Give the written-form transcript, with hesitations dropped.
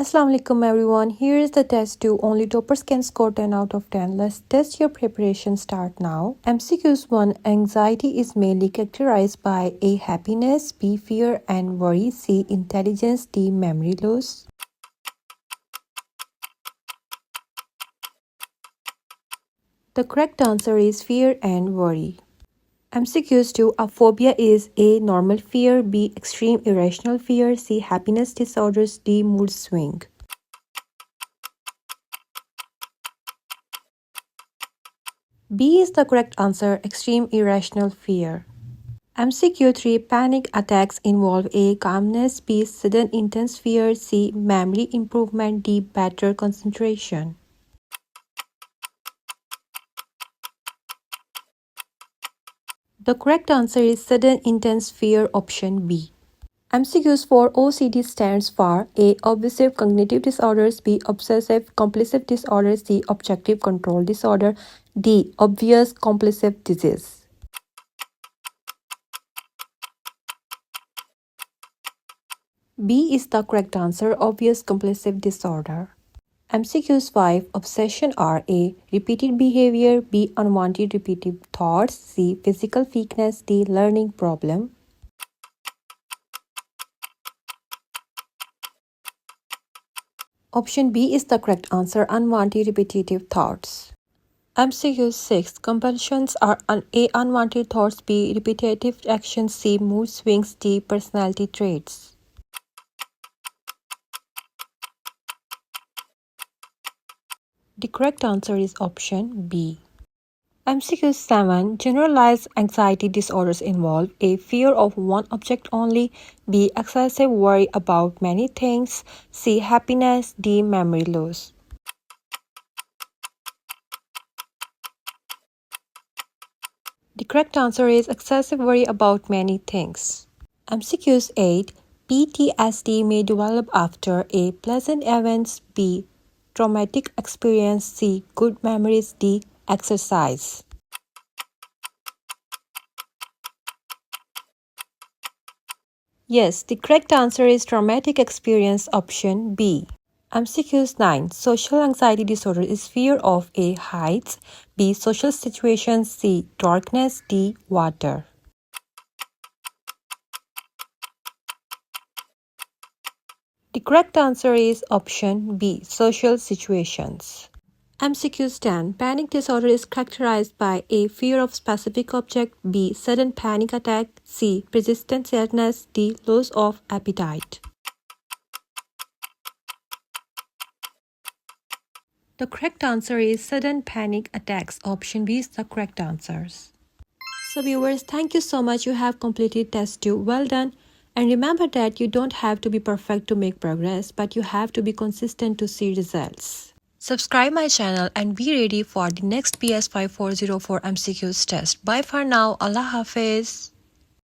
Assalamu alaikum everyone. Here is the test 2. Only toppers can score 10 out of 10. Let's test your preparation. Start now. MCQs 1. Anxiety is mainly characterized by A. Happiness, B. Fear and worry, C. Intelligence, D. Memory loss. The correct answer is fear and worry. MCQs 2. A phobia is A. Normal fear, B. Extreme irrational fear, C. Happiness disorders, D. Mood swing. B is the correct answer, extreme irrational fear. MCQ 3. Panic attacks involve A. Calmness, B. Sudden intense fear, C. Memory improvement, D. Better concentration. The correct answer is sudden intense fear, option B. MCQs for OCD stands for A. Obsessive cognitive disorders, B. Obsessive compulsive disorder, C. Objective control disorder, D. Obvious compulsive disease. B is the correct answer, obvious compulsive disorder. MCQs 5. Obsession are A. Repeated behavior, B. Unwanted repeated thoughts, C. Physical weakness, D. Learning problem. Option B is the correct answer, unwanted repetitive thoughts. MCQ 6. Compulsions are A. Unwanted thoughts, B. Repetitive actions, C. Mood swings, D. Personality traits. The correct answer is option B. MCQ 7. Generalized anxiety disorders involve A. Fear of one object only, B. Excessive worry about many things, C. Happiness, D. Memory loss. The correct answer is excessive worry about many things. MCQs 8. PTSD may develop after A. Pleasant events, B. Traumatic experience, C. Good memories, D. Exercise. Yes, the correct answer is traumatic experience, option B. MCQs 9. Social anxiety disorder is fear of A. Heights, B. Social situations, C. Darkness, D. Water. The correct answer is option B. Social situations. MCQs 10. Panic disorder is characterized by A. Fear of specific object, B. Sudden panic attack, C. Persistent sadness, D. Loss of appetite. The correct answer is sudden panic attacks. Option B is the correct answers. So viewers, thank you so much. You have completed test 2. Well done. And remember that you don't have to be perfect to make progress, but you have to be consistent to see results. Subscribe my channel and be ready for the next PS5404 MCQs test. Bye for now. Allah Hafiz.